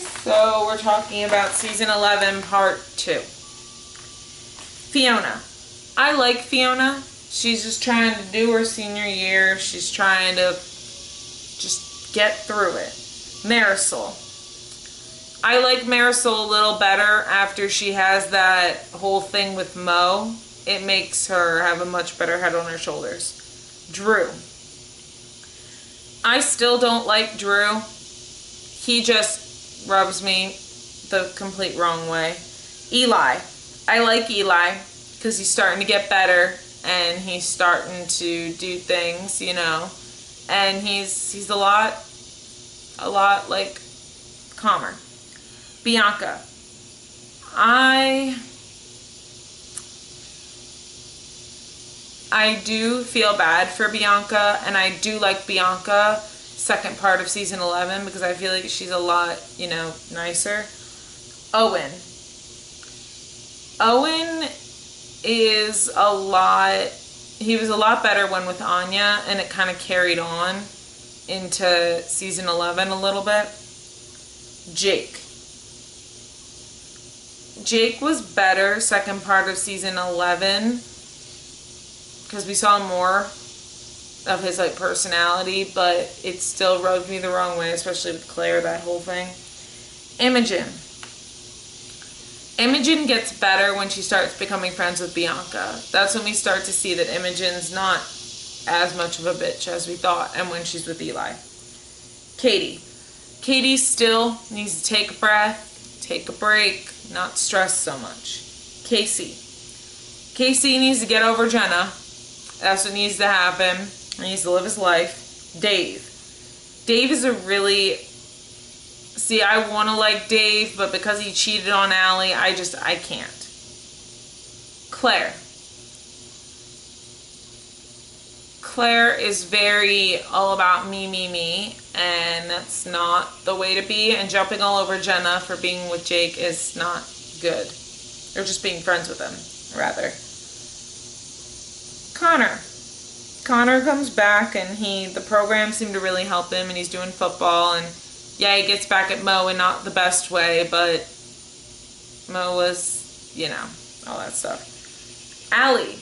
So we're talking about season 11, part 2. Fiona. I like Fiona. She's just trying to do her senior year. She's trying to just get through it. Marisol. I like Marisol a little better after she has that whole thing with Mo. It makes her have a much better head on her shoulders. Drew. I still don't like Drew. He just rubs me the complete wrong way. Eli. I like Eli because he's starting to get better and he's starting to do things, you know. And he's a lot like calmer. Bianca. I do feel bad for Bianca, and I do like Bianca second part of season 11 because I feel like she's a lot, you know, nicer. Owen is a lot, he was a lot better when with Anya, and it kind of carried on into season 11 a little bit. Jake was better second part of season 11 because we saw more of his like personality, but it still rubbed me the wrong way, especially with Claire, that whole thing. Imogen gets better when she starts becoming friends with Bianca. That's when we start to see that Imogen's not as much of a bitch as we thought, and when she's with Eli. Katie still needs to take a breath, take a break, not stress so much. Casey needs to get over Jenna. That's what needs to happen. He needs to live his life. Dave is a really... See, I want to like Dave, but because he cheated on Allie, I can't. Claire is very all about me, and that's not the way to be, and jumping all over Jenna for being with Jake is not good. Or just being friends with him, rather. Connor comes back, and the program seemed to really help him, and he's doing football, and yeah, he gets back at Mo in not the best way, but Mo was, you know, all that stuff. Allie.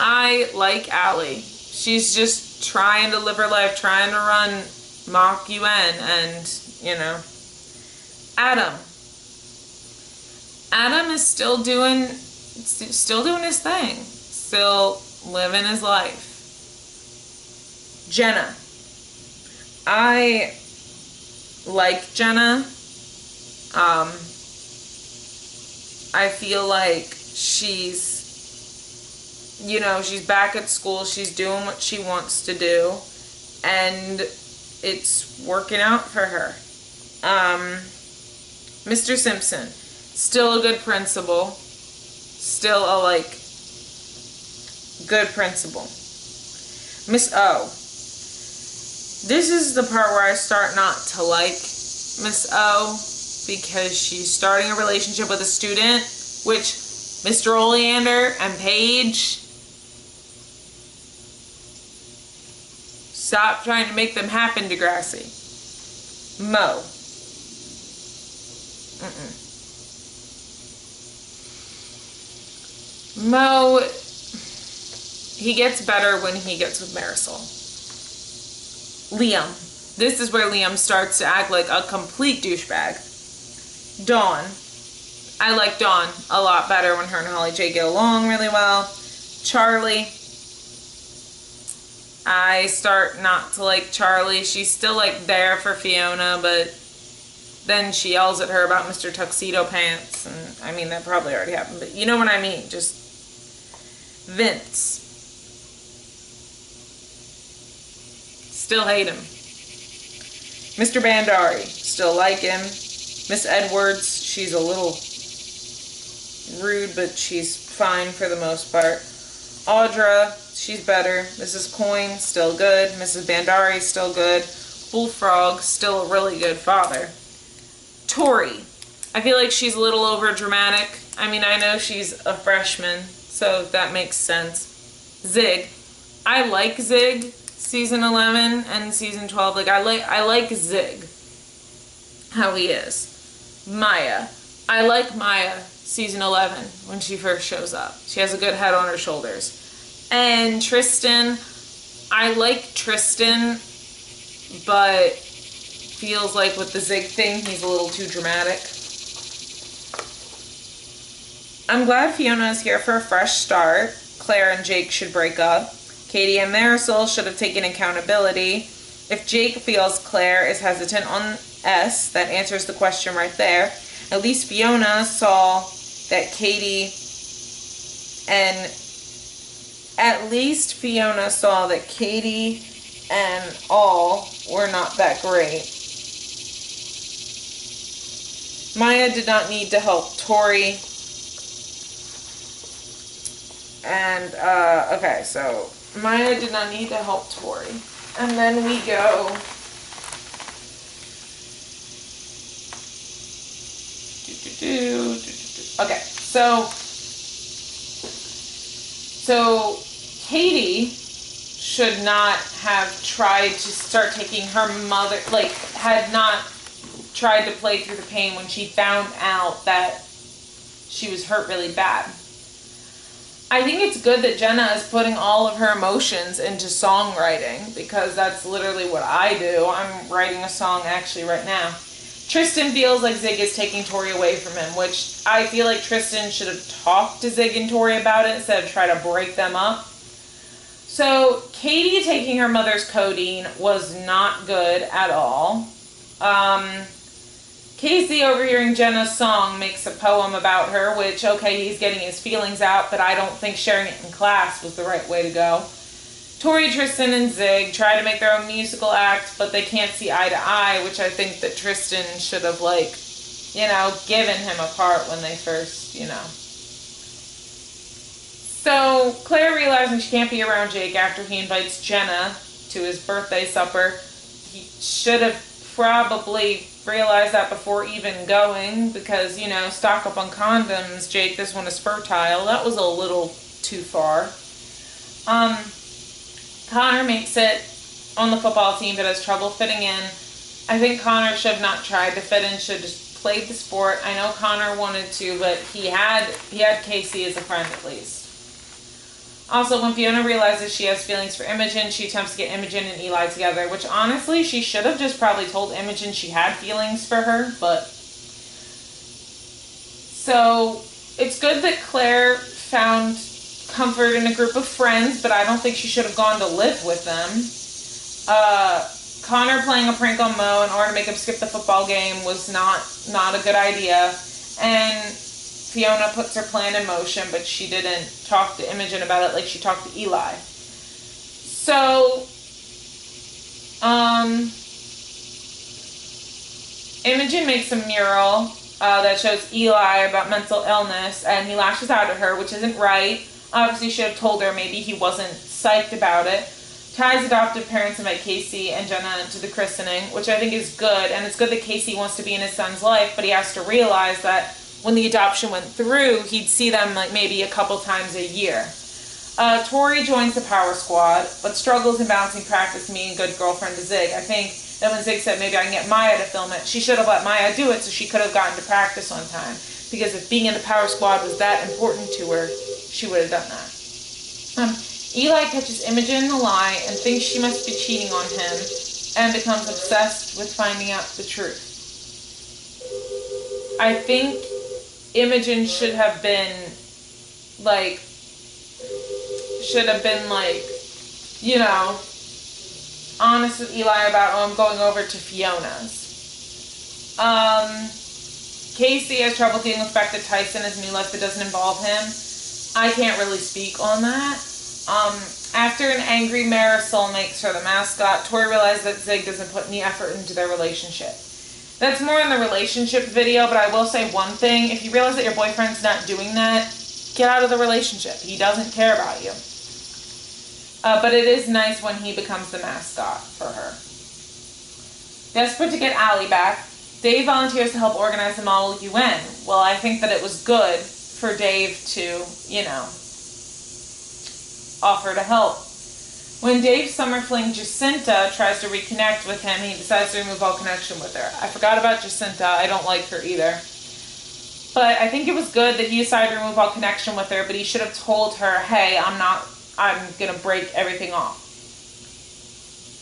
I like Allie. She's just trying to live her life, trying to run mock UN, and, you know. Adam is still doing his thing. Still living his life. Jenna. I like Jenna. I feel like she's, you know, she's back at school. She's doing what she wants to do, and it's working out for her. Mr. Simpson, still a good principal. Still a, like, good principal. Miss O. This is the part where I start not to like Miss O because she's starting a relationship with a student, which Mr. Oleander and Paige, stop trying to make them happen, Degrassi. Mo. Mo, he gets better when he gets with Marisol. Liam. This is where Liam starts to act like a complete douchebag. Dawn. I like Dawn a lot better when her and Holly J get along really well. Charlie. I start not to like Charlie. She's still like there for Fiona, but then she yells at her about Mr. Tuxedo Pants. And I mean, that probably already happened, but you know what I mean. Just Vince. Still hate him. Mr. Bandari, still like him. Miss Edwards, she's a little rude, but she's fine for the most part. Audra, she's better. Mrs. Coyne, still good. Mrs. Bandari, still good. Bullfrog, still a really good father. Tori, I feel like she's a little over dramatic. I mean, I know she's a freshman, so that makes sense. Zig, I like Zig. Season 11 and season 12, like I like Zig. how he is. Maya. I like Maya, season 11, when she first shows up. She has a good head on her shoulders. And Tristan, I like Tristan, but feels like with the Zig thing, he's a little too dramatic. I'm glad Fiona is here for a fresh start. Claire and Jake should break up. Katie and Marisol should have taken accountability. If Jake feels Claire is hesitant on S, that answers the question right there. At least Fiona saw that Katie and all were not that great. Maya did not need to help Tori. And, okay, so Maya did not need to help Tori. And then we go okay, so Katie should not have tried to start taking her mother, like, had not tried to play through the pain when she found out that she was hurt really bad. I think it's good that Jenna is putting all of her emotions into songwriting, because that's literally what I do. I'm writing a song actually right now. Tristan feels like Zig is taking Tori away from him, which I feel like Tristan should have talked to Zig and Tori about it instead of try to break them up. So Katie taking her mother's codeine was not good at all. Casey overhearing Jenna's song makes a poem about her, which, okay, he's getting his feelings out, but I don't think sharing it in class was the right way to go. Tori, Tristan, and Zig try to make their own musical act, but they can't see eye to eye, which I think that Tristan should have, like, you know, given him a part when they first, you know. So Claire realizing she can't be around Jake after he invites Jenna to his birthday supper. He should have probably realized that before even going, because, you know, stock up on condoms, Jake, this one is fertile. That was a little too far. Connor makes it on the football team but has trouble fitting in. I think Connor should have not tried to fit in, should have just played the sport. I know Connor wanted to, but he had Casey as a friend at least. Also, when Fiona realizes she has feelings for Imogen, she attempts to get Imogen and Eli together, which honestly, she should have just probably told Imogen she had feelings for her, but... So, it's good that Claire found comfort in a group of friends, but I don't think she should have gone to live with them. Connor playing a prank on Mo in order to make him skip the football game was not a good idea, and Fiona puts her plan in motion, but she didn't talk to Imogen about it like she talked to Eli. So, Imogen makes a mural that shows Eli about mental illness, and he lashes out at her, which isn't right. Obviously, she should have told her maybe he wasn't psyched about it. Ty's adoptive parents invite Casey and Jenna to the christening, which I think is good, and it's good that Casey wants to be in his son's life, but he has to realize that when the adoption went through, he'd see them like maybe a couple times a year. Tori joins the power squad, but struggles in balancing practice, being a good girlfriend to Zig. I think that when Zig said maybe I can get Maya to film it, she should have let Maya do it so she could have gotten to practice on time. Because if being in the power squad was that important to her, she would have done that. Eli catches Imogen in the lie and thinks she must be cheating on him and becomes obsessed with finding out the truth. I think Imogen should have been like, you know, honest with Eli about, oh, I'm going over to Fiona's. Casey has trouble dealing with the fact that Tyson is in new life that doesn't involve him. I can't really speak on that. After an angry Marisol makes her the mascot, Tori realizes that Zig doesn't put any effort into their relationship. That's more in the relationship video, but I will say one thing. If you realize that your boyfriend's not doing that, get out of the relationship. He doesn't care about you. But it is nice when he becomes the mascot for her. Desperate to get Allie back, Dave volunteers to help organize the Model UN. Well, I think that it was good for Dave to, you know, offer to help. When Dave's summer fling Jacinta tries to reconnect with him, he decides to remove all connection with her. I forgot about Jacinta. I don't like her either. But I think it was good that he decided to remove all connection with her, but he should have told her, hey, I'm going to break everything off.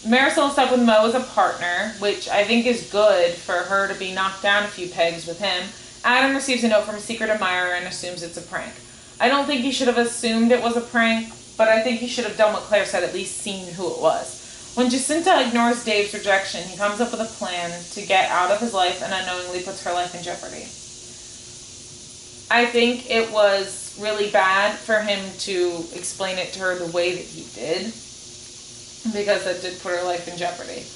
Marisol is stuck with Mo as a partner, which I think is good for her to be knocked down a few pegs with him. Adam receives a note from a secret admirer and assumes it's a prank. I don't think he should have assumed it was a prank, but I think he should have done what Claire said, at least seen who it was. When Jacinta ignores Dave's rejection, he comes up with a plan to get out of his life and unknowingly puts her life in jeopardy. I think it was really bad for him to explain it to her the way that he did, because that did put her life in jeopardy.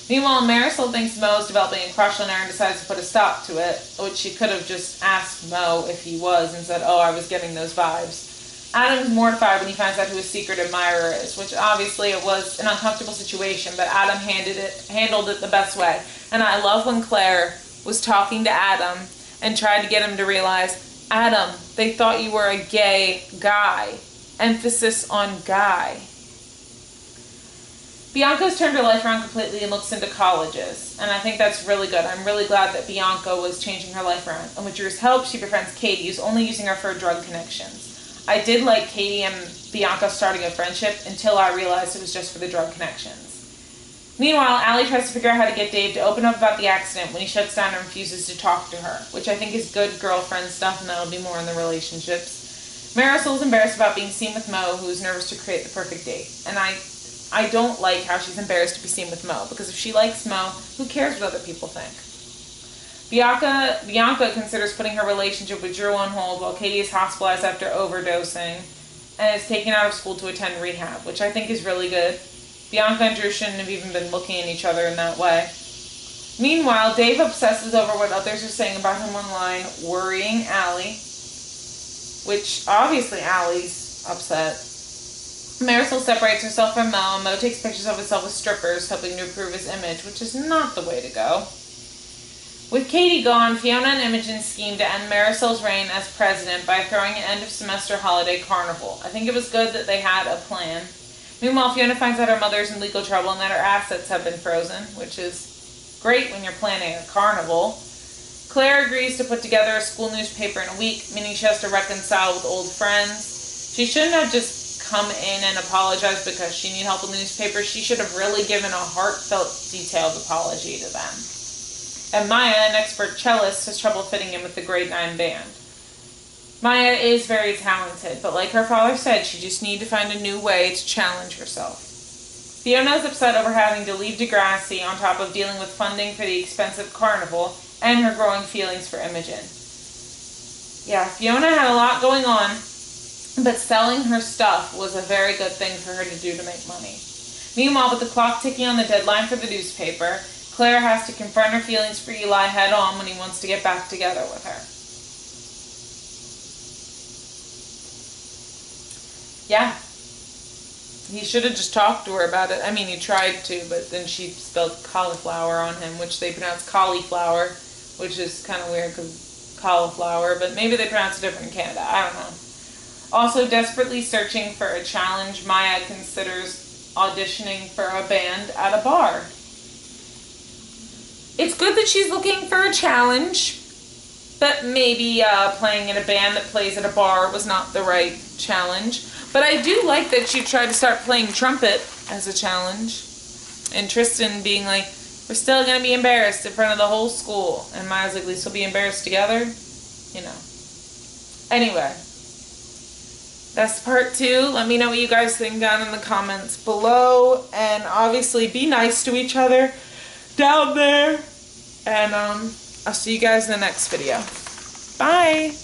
Meanwhile, Marisol thinks Mo is developing a crush on her and decides to put a stop to it, which she could have just asked Mo if he was and said, oh, I was getting those vibes. Adam's mortified when he finds out who his secret admirer is, which obviously it was an uncomfortable situation, but Adam handled it the best way. And I love when Claire was talking to Adam and tried to get him to realize, Adam, they thought you were a gay guy. Emphasis on guy. Bianca's turned her life around completely and looks into colleges, and I think that's really good. I'm really glad that Bianca was changing her life around. And with Drew's help, she befriends Katie, who's only using her for drug connections. I did like Katie and Bianca starting a friendship until I realized it was just for the drug connections. Meanwhile, Allie tries to figure out how to get Dave to open up about the accident when he shuts down and refuses to talk to her, which I think is good girlfriend stuff, and that'll be more in the relationships. Marisol's embarrassed about being seen with Mo, who's nervous to create the perfect date. And I don't like how she's embarrassed to be seen with Mo, because if she likes Mo, who cares what other people think? Bianca considers putting her relationship with Drew on hold while Katie is hospitalized after overdosing and is taken out of school to attend rehab, which I think is really good. Bianca and Drew shouldn't have even been looking at each other in that way. Meanwhile, Dave obsesses over what others are saying about him online, worrying Allie, which obviously Allie's upset. Marisol separates herself from Mo, and Mo takes pictures of himself with strippers, hoping to improve his image, which is not the way to go. With Katie gone, Fiona and Imogen scheme to end Marisol's reign as president by throwing an end-of-semester holiday carnival. I think it was good that they had a plan. Meanwhile, Fiona finds out her mother's in legal trouble and that her assets have been frozen, which is great when you're planning a carnival. Claire agrees to put together a school newspaper in a week, meaning she has to reconcile with old friends. She shouldn't have just come in and apologized because she needed help with the newspaper. She should have really given a heartfelt, detailed apology to them. And Maya, an expert cellist, has trouble fitting in with the grade 9 band. Maya is very talented, but like her father said, she just needs to find a new way to challenge herself. Fiona is upset over having to leave Degrassi on top of dealing with funding for the expensive carnival and her growing feelings for Imogen. Yeah, Fiona had a lot going on, but selling her stuff was a very good thing for her to do to make money. Meanwhile, with the clock ticking on the deadline for the newspaper, Claire has to confront her feelings for Eli head-on when he wants to get back together with her. Yeah. He should have just talked to her about it. I mean, he tried to, but then she spelled cauliflower on him, which they pronounce cauliflower, which is kind of weird because cauliflower, but maybe they pronounce it different in Canada. I don't know. Also, desperately searching for a challenge, Maya considers auditioning for a band at a bar. It's good that she's looking for a challenge, but maybe playing in a band that plays at a bar was not the right challenge. But I do like that she tried to start playing trumpet as a challenge. And Tristan being like, we're still going to be embarrassed in front of the whole school. And Maya's like, at least we'll be embarrassed together. You know. Anyway. That's part 2. Let me know what you guys think down in the comments below. And obviously be nice to each other down there. And I'll see you guys in the next video. Bye!